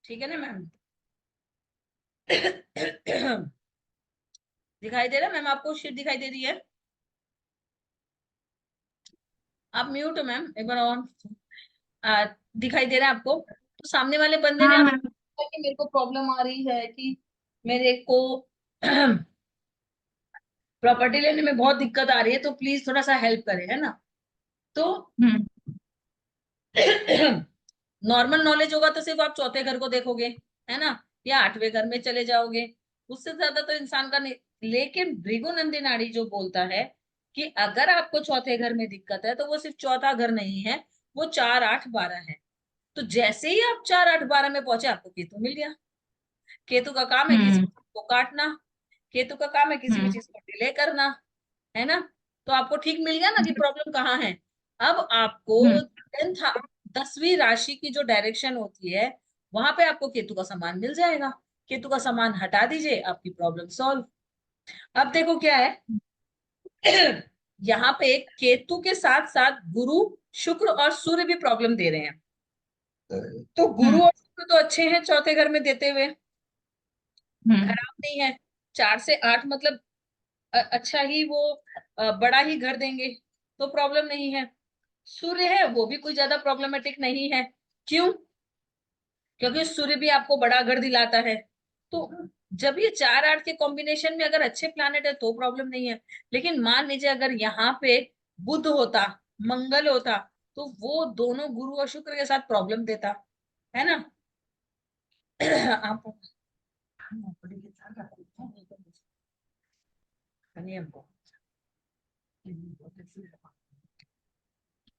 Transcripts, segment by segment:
ठीक है ना मैम? दिखाई दे रहा है मैम? आपको शीट दिखाई दे रही है? आप म्यूट हो मैम, एक बार और। दिखाई दे रहा है आपको? तो सामने वाले बंदे ने हाँ आपको मैम। बोला कि मेरे को प्रॉब्लम आ रही है कि मेरे को प्रॉपर्टी लेने में बहुत दिक्कत आ रही है, तो प्लीज थोड़ा सा हेल्प करें, है ना? तो हम्म। नॉर्मल नॉलेज होगा तो सिर्फ आप चौथे घर को देखोगे, है ना, या आठवें घर में चले जाओगे, उससे ज्यादा तो इंसान का नहीं। लेकिन भृगुनंदी नाड़ी जो बोलता है कि अगर आपको चौथे घर में दिक्कत है तो वो सिर्फ चौथा घर नहीं है, वो 4, 8, 12 है। तो जैसे ही आप 4, 8, 12 में पहुंचे, आपको केतु मिल गया। केतु का काम है किसी हम्म। चीज को काटना, केतु का काम है किसी भी हम्म। चीज को डिले करना, है ना? तो आपको ठीक मिल गया ना कि प्रॉब्लम कहाँ है। अब आपको हम्म। 10वीं राशि की जो डायरेक्शन होती है, वहां पे आपको केतु का सामान मिल जाएगा। केतु का सामान हटा दीजिए, आपकी प्रॉब्लम सॉल्व। अब देखो क्या है। यहाँ पे केतु के साथ साथ गुरु, शुक्र और सूर्य भी प्रॉब्लम दे रहे हैं। तो गुरु हम्म। और शुक्र तो अच्छे हैं चौथे घर में देते हुए, हम्म। खराब नहीं है। 4 से 8 मतलब अच्छा ही वो बड़ा ही घर देंगे, तो प्रॉब्लम नहीं है। सूर्य है वो भी कोई ज्यादा प्रॉब्लमेटिक नहीं है। क्यों? क्योंकि सूर्य भी आपको बड़ा घर दिलाता है। तो जब ये 4, 8 के कॉम्बिनेशन में अगर अच्छे प्लैनेट है तो प्रॉब्लम नहीं है। लेकिन मान लीजिए अगर यहाँ पे बुध होता, मंगल होता, तो वो दोनों गुरु और शुक्र के साथ प्रॉब्लम देता, है ना? आप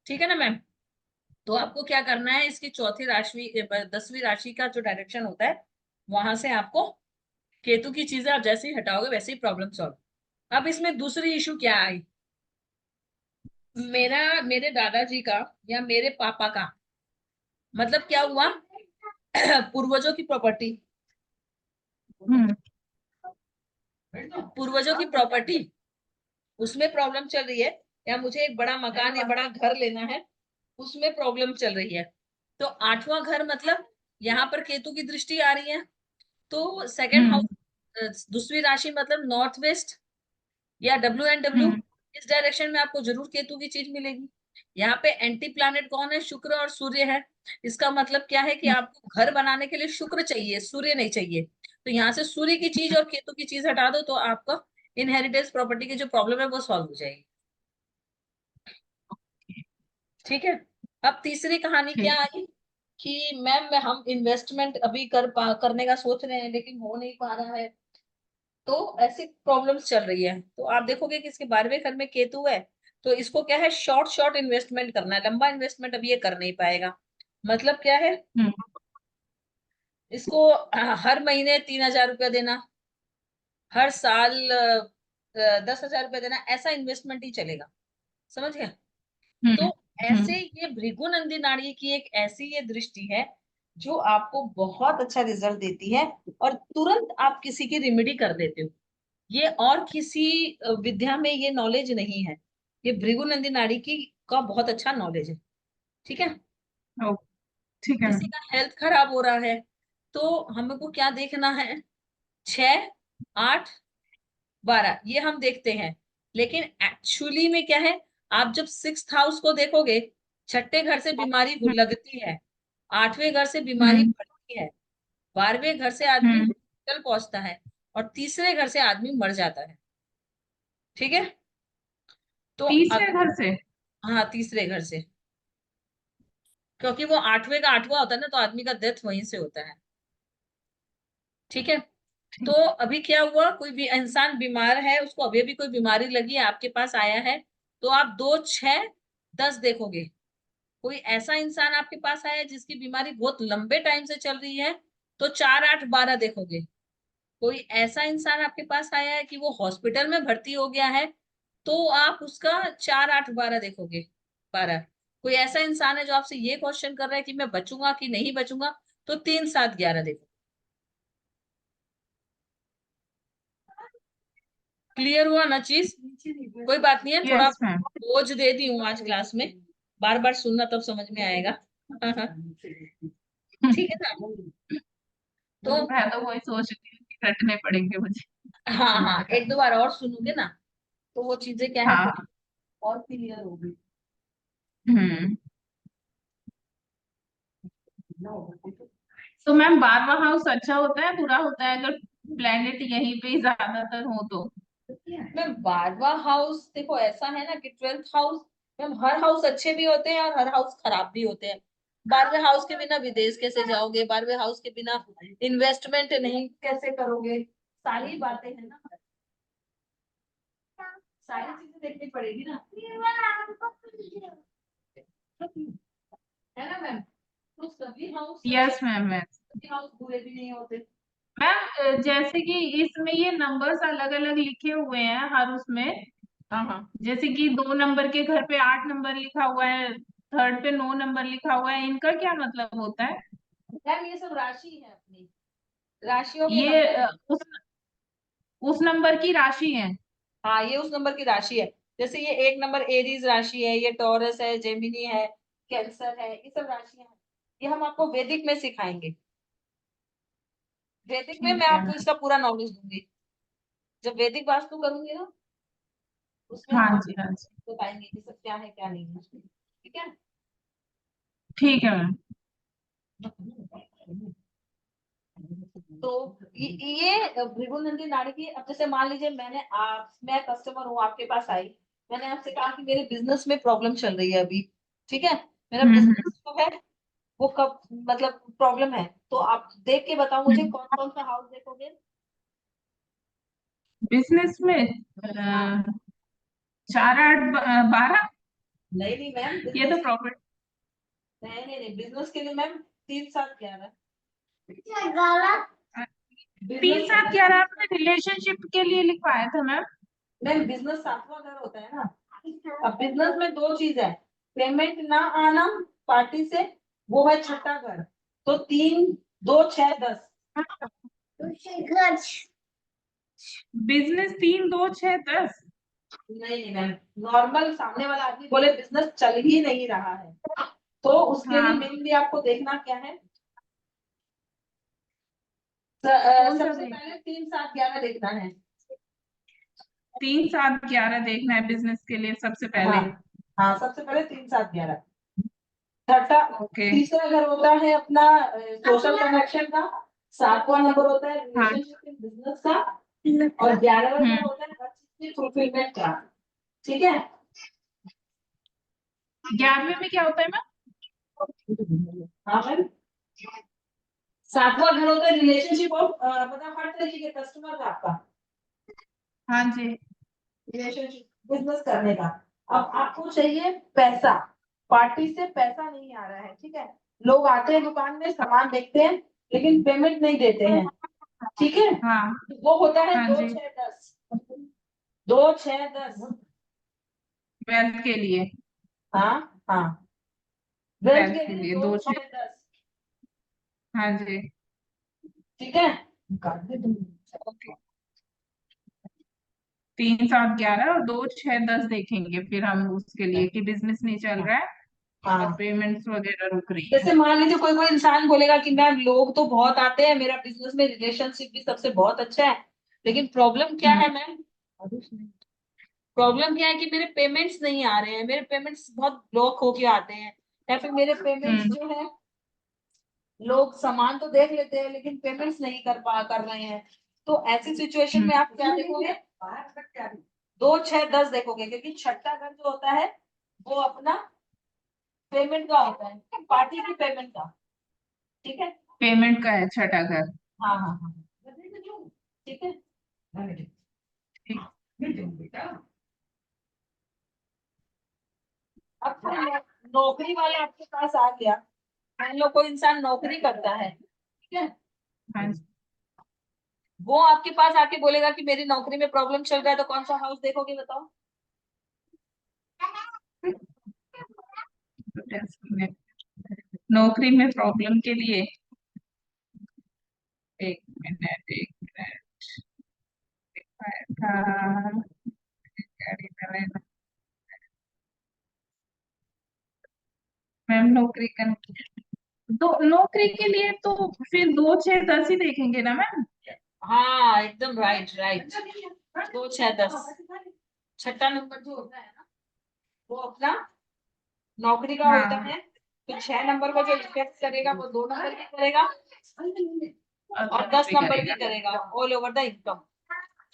ठीक है ना मैम? तो आपको क्या करना है, इसकी चौथी राशि 10वीं राशि का जो डायरेक्शन होता है, वहां से आपको केतु की चीजें आप जैसे ही हटाओगे वैसे ही प्रॉब्लम सॉल्व। अब इसमें दूसरी इशू क्या आई, मेरे दादाजी का या मेरे पापा का, मतलब क्या हुआ, पूर्वजों की प्रॉपर्टी, हम्म। पूर्वजों की प्रॉपर्टी, उसमें प्रॉब्लम चल रही है, या मुझे एक बड़ा मकान या बड़ा घर लेना है, उसमें प्रॉब्लम चल रही है। तो 8वां घर मतलब यहाँ पर केतु की दृष्टि आ रही है, तो सेकंड हम्म। हाउस, दूसरी राशि मतलब नॉर्थ वेस्ट या WNW, हम्म। इस डायरेक्शन में आपको जरूर केतु की चीज मिलेगी। यहाँ पे एंटी प्लैनेट कौन है? शुक्र और सूर्य है। इसका मतलब क्या है कि आपको घर बनाने के लिए शुक्र चाहिए, सूर्य नहीं चाहिए। तो यहाँ से सूर्य की चीज और केतु की चीज हटा दो, तो आपका इनहेरिटेंस प्रॉपर्टी की जो प्रॉब्लम है वो सॉल्व हो जाएगी। ठीक है। अब तीसरी कहानी क्या ठीक। आई कि मैम मैं हम इन्वेस्टमेंट अभी करने का सोच रहे हैं लेकिन हो नहीं पा रहा है, तो ऐसी प्रॉब्लम्स चल रही है। तो आप देखोगे कि इसके 12वें घर में केतु है, तो इसको क्या है, शॉर्ट शॉर्ट इन्वेस्टमेंट करना है, लंबा इन्वेस्टमेंट अभी ये कर नहीं पाएगा। मतलब क्या है, हम्म। इसको हर महीने 3,000 रुपया देना, हर साल 10,000 रुपया देना, ऐसा इन्वेस्टमेंट ही चलेगा। समझ गया? हम्म। तो हम्म। ऐसे ये भृगुनंदी नाड़ी की एक ऐसी ये दृष्टि है जो आपको बहुत अच्छा रिजल्ट देती है, और तुरंत आप किसी की रिमेडी कर देते हो। ये और किसी विद्या में ये नॉलेज नहीं है, ये भृगुनंदी नाड़ी की का बहुत अच्छा नॉलेज है। ठीक है। ओ, ठीक है किसी मैम। का हेल्थ खराब हो रहा है, तो हमको क्या देखना है, 6, 8, 12 ये हम देखते हैं। लेकिन एक्चुअली में क्या है, आप जब 6th हाउस को देखोगे, छठे घर से बीमारी हम्म। लगती है, 8वें घर से बीमारी हम्म। बढ़ती है, 12वें घर से आदमी हम्म। हॉस्पिटल पहुंचता है, और तीसरे घर से आदमी मर जाता है। ठीक है। तो तीसरे अगर, घर से? हाँ तीसरे घर से, क्योंकि वो 8वें का 8वां होता है ना, तो आदमी का डेथ वहीं से होता है। ठीक है। तो ठीक। अभी क्या हुआ, कोई भी इंसान बीमार है, उसको अभी भी कोई बीमारी लगी है, आपके पास आया है, तो आप 2, 6, 10 देखोगे। कोई ऐसा इंसान आपके पास आया है जिसकी बीमारी बहुत लंबे टाइम से चल रही है, तो 4, 8, 12 देखोगे। कोई ऐसा इंसान आपके पास आया है कि वो हॉस्पिटल में भर्ती हो गया है, तो आप उसका 4, 8, 12 देखोगे, 12। कोई ऐसा इंसान है जो आपसे ये क्वेश्चन कर रहा है कि मैं बचूंगा कि नहीं बचूंगा, तो 3, 7, 11 देखो। क्लियर हुआ ना चीज? कोई बात नहीं है, थोड़ा यस मैम। बोझ दे दी हूँ आज क्लास में, बार बार सुनना तब समझ में आएगा। ठीक है ना? तो मैं तो वही सोच रही हूँ कि रटने पड़ेंगे मुझे। हाँ हाँ, एक दो बार और सुनोगे ना तो वो चीजें क्या है हाँ। थोड़ी और क्लियर होगी। हम्म। तो मैम बारवा हाउस अच्छा होता है बुरा होता है अगर प्लेनेट यहीं पे ही ज्यादातर हो तो? मैम 12वां हाउस देखो ऐसा है ना कि 12th हाउस, मैम हर हाउस अच्छे भी होते हैं और हर हाउस खराब भी होते हैं। 12वें हाउस के बिना विदेश कैसे जाओगे, 12वें हाउस के बिना इन्वेस्टमेंट नहीं कैसे करोगे, सारी बातें हैं ना, सारी चीजें देखनी पड़ेगी ना, है ना मैम। तो सभी हाउस अच्छे, यस मैम। सभी हाउस बुरे भी नहीं होते। मैम जैसे कि इसमें ये नंबर्स अलग अलग लिखे हुए हैं हर उसमें, हाँ हाँ जैसे कि 2 नंबर के घर पे 8 नंबर लिखा हुआ है, थर्ड पे 9 नंबर लिखा हुआ है, इनका क्या मतलब होता है? मैम ये सब राशि है अपनी, राशियों के ये नंबर है। उस नंबर की राशि है? हाँ ये उस नंबर की राशि है। जैसे ये एक नंबर एरीज राशि है, ये टॉरस है, जेमिनी है, कैंसर है, ये सब राशियां हैं। ये हम आपको वैदिक में सिखाएंगे। वैदिक में मैं ठीक है आपको मैम। इसका पूरा नॉलेज दूंगी। जब वैदिक वास्तु करूंगी ना उसमें हाँ हम जी हाँ जी। आपको बताएंगे कि सब क्या है क्या नहीं है, ठीक है। ठीक है मैम। तो ये भृगु नंदी नाड़ी की, अब जैसे मान लीजिए मैं कस्टमर हूँ आपके पास आई, मैंने आपसे कहा कि मेरे बिजनेस में प्रॉब्लम चल रही है अभी, ठीक है, मेरा बिजनेस जो है वो कब मतलब प्रॉब्लम है, तो आप देख के बताओ मुझे कौन कौन सा हाउस देखोगे। बिजनेस में हाँ 4 8 12। नहीं नहीं मैम, ये तो बिजनेस, प्रॉफिट। नहीं नहीं नहीं, बिजनेस के लिए मैम 3 7 11, तीन बिजनेस, सात ग्यारह आपने रिलेशनशिप के लिए लिखवाया था मैम? मैम बिजनेस 7वां घर होता है ना। अब बिजनेस में दो चीज है, पेमेंट ना आना पार्टी से, वो है छठा घर। तो 3 2 6 10। बिजनेस 3 2 6 10? नहीं नहीं मैम, नॉर्मल सामने वाला आदमी बोले बिजनेस चल ही नहीं रहा है, तो उसके लिए हाँ। मेनली आपको देखना क्या है, कौन सा सबसे देख? पहले 3 7 11 देखना है। 3 7 11 देखना है बिजनेस के लिए सबसे हाँ पहले? हाँ, सबसे पहले 3 7 11। छठा, ओके। तीसरा घर होता है अपना सोशल कनेक्शन का, 7वां नंबर होता है हाँ। रिलेशनशिप इन बिजनेस का, और 11वां हम्म। घर होता है हर चीज की फुलफिलमेंट का, ठीक है। 11वें में क्या होता है मैम? हाँ मैम, 7वां घर होता है रिलेशनशिप और मतलब हर तरीके के कस्टमर का आपका हाँ जी। रिलेशनशिप बिजनेस करने का। अब आपको चाहिए पैसा, पार्टी से पैसा नहीं आ रहा है, ठीक है, लोग आते हैं दुकान में सामान देखते हैं लेकिन पेमेंट नहीं देते हैं, ठीक है, हाँ। वो होता है हाँ दो जी। छह दस 2 6 10। वेल्थ के लिए। हाँ हाँ, वेल्थ वेल्थ के के लिए लिए दो दो छह। छह दस हाँ जी। ठीक है। ओके। 3 7 11 और 2 6 10 देखेंगे फिर हम उसके लिए कि बिजनेस नहीं चल रहा है और हाँ, पेमेंट्स वगैरह रुक रही है। जैसे मान लीजिए कोई कोई इंसान बोलेगा कि मैम लोग तो बहुत आते हैं, मेरा बिजनेस में रिलेशनशिप भी सबसे बहुत अच्छा है, लेकिन प्रॉब्लम क्या हम्म। है मैम, प्रॉब्लम क्या है कि मेरे पेमेंट्स नहीं आ रहे हैं, मेरे पेमेंट्स बहुत ब्लॉक होके आते हैं, या फिर मेरे पेमेंट्स हम्म। जो है लोग सामान तो देख लेते हैं लेकिन पेमेंट्स नहीं कर रहे हैं, तो ऐसी सिचुएशन हम्म। में आप क्या देखोगे, 2 6 10 देखोगे, क्योंकि छठा घर जो होता है वो अपना पेमेंट का होता है, पार्टी की पेमेंट का, ठीक है। पेमेंट का है छठा घर। हाँ हाँ हाँ, ठीक है। ठीक। अब नौकरी वाला आपके पास आ गया, मान लो कोई इंसान नौकरी करता है, ठीक है, हाँ जी। वो आपके पास आके बोलेगा कि मेरी नौकरी में प्रॉब्लम चल रहा है, तो कौन सा हाउस देखोगे बताओ। नौकरी में प्रॉब्लम के लिए 1 मिनट 1 मिनट था। गाड़ी में रहना। मैम नौकरी करना। तो नौकरी के लिए तो फिर 2 6 10 ही देखेंगे ना मैम। हाँ एकदम राइट राइट, 2 6 10, छठा नंबर जो होता है ना वो अपना नौकरी का होता हाँ। है। तो 6 नंबर का जो इफेक्ट करेगा वो 2 नंबर भी करेगा अच्छा, और 10 नंबर भी करेगा। करेगा ऑल ओवर द इनकम।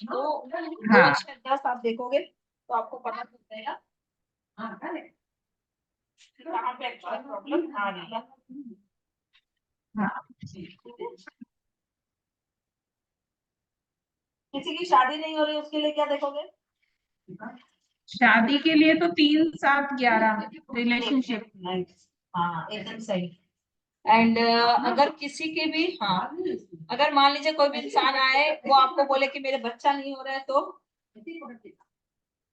तो दो हाँ। छह दस आप देखोगे तो आपको पता चल जाएगा कि कहाँ पे एक्चुअल प्रॉब्लम आ रही है। हाँ। किसी की शादी नहीं हो रही उसके लिए क्या देखोगे? शादी के लिए तो 3 7 11 रिलेशनशिप। नाइस, हाँ एकदम सही। एंड अगर किसी के भी, हाँ, अगर मान लीजिए कोई भी इंसान आए वो आपको बोले कि मेरे बच्चा नहीं हो रहा है तो बच्चा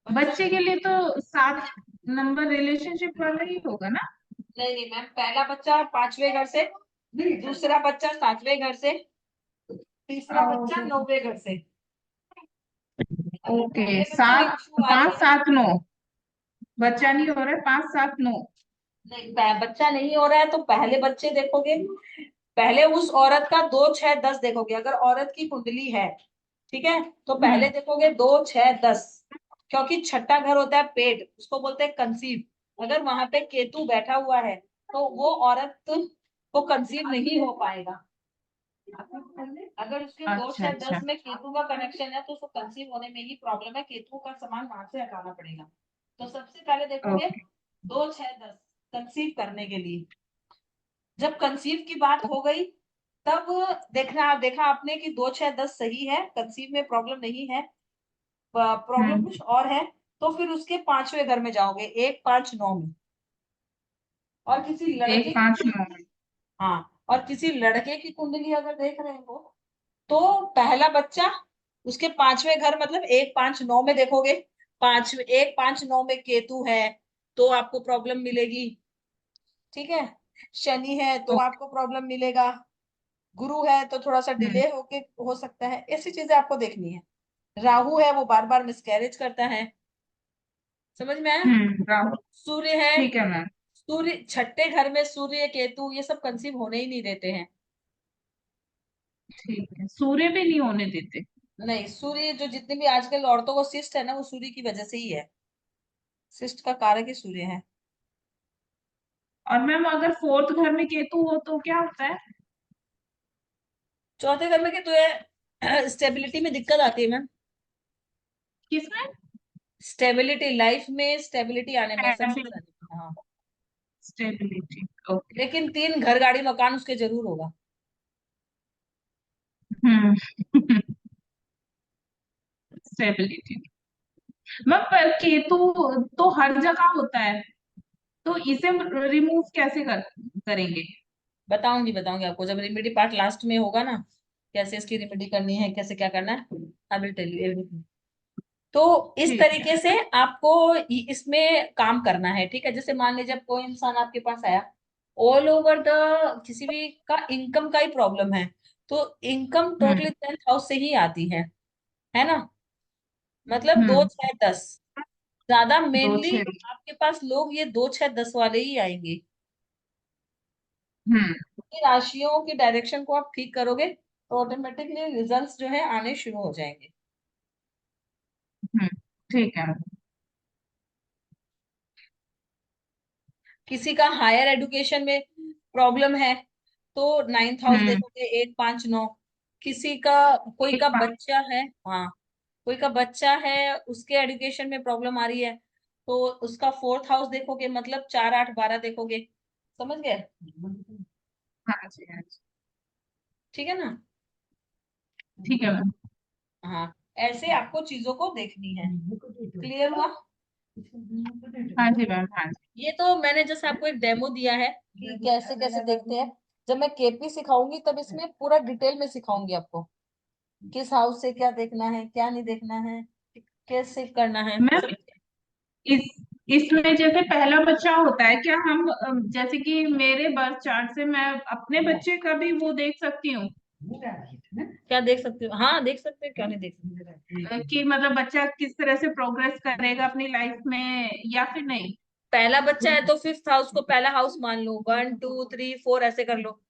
बच्चे के लिए तो 7 नंबर रिलेशनशिप वाला ही होगा ना। नहीं नहीं मैम, पहला बच्चा 5वें घर से, दूसरा बच्चा 7वें घर से, तीसरा बच्चा 9वें घर से। अगर ओके, पहले बच्चे में सात इशू आ रही पाँच है, सात नौ बच्चा नहीं हो रहा है, 5 7 9। नहीं बच्चा नहीं हो रहा है तो पहले बच्चे देखोगे, पहले उस औरत का 2 6 10 देखोगे। अगर औरत की कुंडली है, ठीक है, तो पहले हम्म। देखोगे 2 6 10, क्योंकि छठा घर होता है पेट, उसको बोलते हैं कंसीव। अगर वहां पे केतु बैठा हुआ है तो वो औरत को कंसीव नहीं हो पाएगा। अगर उसके दो अच्छा छह अच्छा। दस में केतु का कनेक्शन है तो उसको कंसीव होने में ही प्रॉब्लम है, केतु का सामान वहां से हटाना पड़ेगा। तो सबसे पहले देखोगे ओके। 2 6 10 कंसीव करने के लिए। जब कंसीव की बात हो गई तब देखा आपने कि 2 6 10 सही है, कंसीव में प्रॉब्लम नहीं है, प्रॉब्लम हम्म। कुछ और है, तो फिर उसके 5वें घर में जाओगे, 1 5 9 में। और किसी एक लड़के पांच की, नौ हाँ, और किसी लड़के की कुंडली अगर देख रहे हो तो पहला बच्चा उसके 5वें घर मतलब 1 5 9 में देखोगे। 1 5 9 में केतु है तो आपको प्रॉब्लम मिलेगी, ठीक है। शनि है तो ओके। आपको प्रॉब्लम मिलेगा, गुरु है तो थोड़ा सा हम्म। डिले होके हो सकता है, ऐसी चीजें आपको देखनी है। राहु है वो बार बार मिसकैरेज करता है, समझ में आया। राहुल। सूर्य है, ठीक है मैम। सूर्य छठे घर में, सूर्य केतु ये सब कंसीव होने ही नहीं देते हैं। ठीक है, सूर्य भी नहीं होने देते। नहीं, सूर्य जो जितने भी आजकल औरतों को सिस्ट है ना वो सूर्य की वजह से ही है, सिस्ट का कारक ही सूर्य है। और मैम अगर 4th घर में केतु हो तो क्या होता है। चौथे घर में केतु है स्टेबिलिटी में दिक्कत आती है मैम, किसमें। स्टेबिलिटी, लाइफ में स्टेबिलिटी आने में, सक्सेस आने में, हाँ। स्टेबिलिटी। ओके। लेकिन 3 घर गाड़ी मकान उसके जरूर होगा। हम्म। स्टेबिलिटी। मैम पर केतु तो हर जगह होता है, तो इसे रिमूव कैसे करेंगे। बताऊंगी आपको जब रेमेडी पार्ट लास्ट में होगा ना, कैसे इसकी रेमेडी करनी है, कैसे क्या करना है, I will tell you everything. तो इस ठीक है। तरीके से आपको इसमें काम करना है, ठीक है। जैसे मान लीजिए अब कोई इंसान आपके पास आया, ऑल ओवर द किसी भी का इनकम का ही प्रॉब्लम है, तो इनकम हम्म। टोटली 10th हाउस से ही आती है ना। मतलब दो हम्म। छह दस ज्यादा दो मेनली छः आपके पास लोग ये 2 6 10 वाले ही आएंगे। हम्म। ये राशियों की डायरेक्शन को आप ठीक करोगे तो ऑटोमेटिकली रिजल्ट्स जो है आने शुरू हो जाएंगे। हम्म। ठीक है। किसी का हायर एजुकेशन में प्रॉब्लम है तो 9th हाउस हम्म। देखोगे, 1 5 9। किसी का, कोई एक का बात। बच्चा है, हाँ, कोई का बच्चा है उसके एजुकेशन में प्रॉब्लम आ रही है तो उसका 4th हाउस देखोगे, मतलब 4 8 12 देखोगे, समझ गए, हाँ जी, हाँ जी। ठीक है ना। ठीक है मैम। हाँ, ऐसे आपको चीजों को देखनी है, क्लियर हुआ। हाँ जी मैम, हाँ जी। ये तो मैंने जैसे आपको एक डेमो दिया है कि कैसे कैसे देखते हैं। जब मैं केपी सिखाऊंगी तब इसमें पूरा डिटेल में सिखाऊंगी आपको, किस हाउस से क्या देखना है, क्या नहीं देखना है, कैसे करना है मैम सब। इस इसमें जैसे पहला बच्चा होता है, क्या हम जैसे कि मेरे बर्थ चार्ट से मैं अपने बच्चे का भी वो देख सकती हूँ। क्या देख सकते हो, हाँ देख सकते हो, क्या नहीं देख सकते। कि मतलब बच्चा किस तरह से प्रोग्रेस करेगा अपनी लाइफ में या फिर नहीं। पहला बच्चा है तो फिफ्थ हाउस को पहला हाउस मान लो, 1 2 3 4 ऐसे कर लो।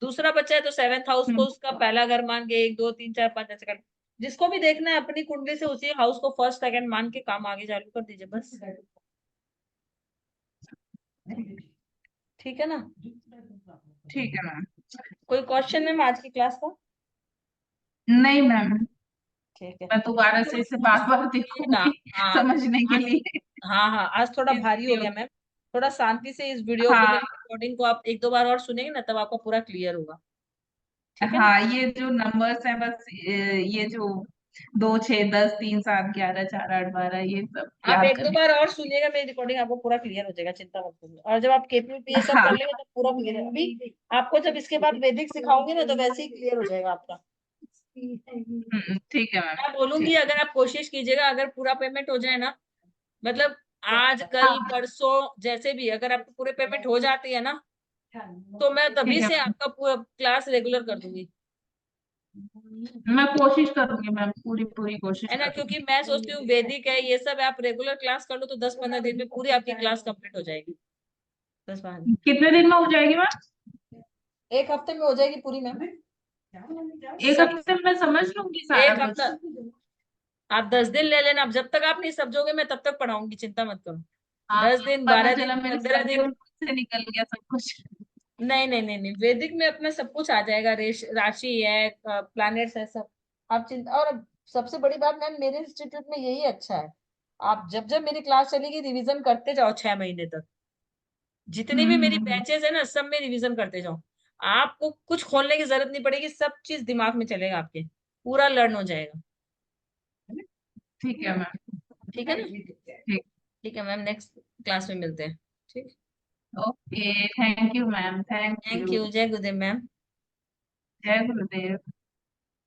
दूसरा बच्चा है तो सेवेंथ हाउस को हम्म, उसका पहला घर मान के 1 2 3 4 5 ऐसे कर लो। जिसको भी देखना है अपनी कुंडली से उसी हाउस को फर्स्ट सेकंड मान के काम आगे चालू कर दीजिए बस। ठीक है ना? ठीक है मैम। कोई क्वेश्चन है आज की क्लास का? नहीं मैम, ठीक है। मैं दोबारा से इसे बार बार ये ना, देखूंगी हाँ समझने के आज, लिए। हाँ हाँ आज थोड़ा भारी हो इसलिए- गया मैम। थोड़ा शांति से इस वीडियो को, हाँ मेरी रिकॉर्डिंग को आप 1 2 बार और सुनेंगे ना, तब आपको पूरा क्लियर होगा। ठीक है ना? हाँ, ये जो नंबर्स है बस ये जो 2 6 10 3 7 11 4 8 12 ये सब आप याद 1 2 बार करने। और सुनिएगा, मेरी रिकॉर्डिंग आपको पूरा क्लियर हो जाएगा, चिंता मत करिए। और जब आप केपीपी ये सब कर हाँ। लेंगे तो पूरा क्लियर है। अभी आपको जब इसके बाद वैदिक सिखाऊंगी ना, तो वैसे ही क्लियर हो जाएगा आपका। ठीक है मैम। मैं बोलूंगी ठीक। अगर आप कोशिश कीजिएगा, अगर पूरा पेमेंट हो जाए ना, मतलब आज कल हाँ परसों जैसे भी, अगर आपको पूरे पेमेंट हो जाती है ना, तो मैं ठीक तभी है से मैम, आपका पूरा क्लास रेगुलर कर दूंगी। मैं कोशिश करूंगी मैम, पूरी पूरी कोशिश है ना? क्योंकि करूंगी। मैं सोचती हूँ वैदिक है ये सब है, आप रेगुलर क्लास कर लो तो 10 15 दिन में पूरी आपकी क्लास कंप्लीट हो जाएगी। 10 12 कितने दिन में हो जाएगी मैम? एक हफ्ते में हो जाएगी पूरी मैम। एक सब हफ्ते में मैं समझ लूंगी सारा एक कुछ? हफ्ता, आप 10 दिन ले लेना। अब जब तक आप नहीं समझोगे मैं तब तक पढ़ाऊंगी, चिंता मत करो। हाँ, 10 दिन पता 12 दिन चला मेरे 15 दिन। शेड्यूल से निकल गया सब कुछ। नहीं नहीं नहीं नहीं, वैदिक में अपना सब कुछ आ जाएगा। राशि है, प्लैनेट्स है, सब। आप चिंता, और सबसे बड़ी बात मैम, मेरे इंस्टीट्यूट में यही अच्छा है, आप जब जब मेरी क्लास चलेगी रिवीजन करते जाओ 6 महीने तक। जितनी भी मेरी हम्म। बैचेस है ना, सब में रिवीजन करते जाओ। आपको कुछ खोलने की जरूरत नहीं पड़ेगी, सब चीज दिमाग में चलेगा आपके, पूरा लर्न हो जाएगा। ठीक है मैम। ठीक है ना? ठीक। ठीक है मैम, नेक्स्ट क्लास में मिलते हैं। ठीक। Okay, thank you ma'am, thank thank you. You. जय गुरुदेव मैम। जय गुरुदेव।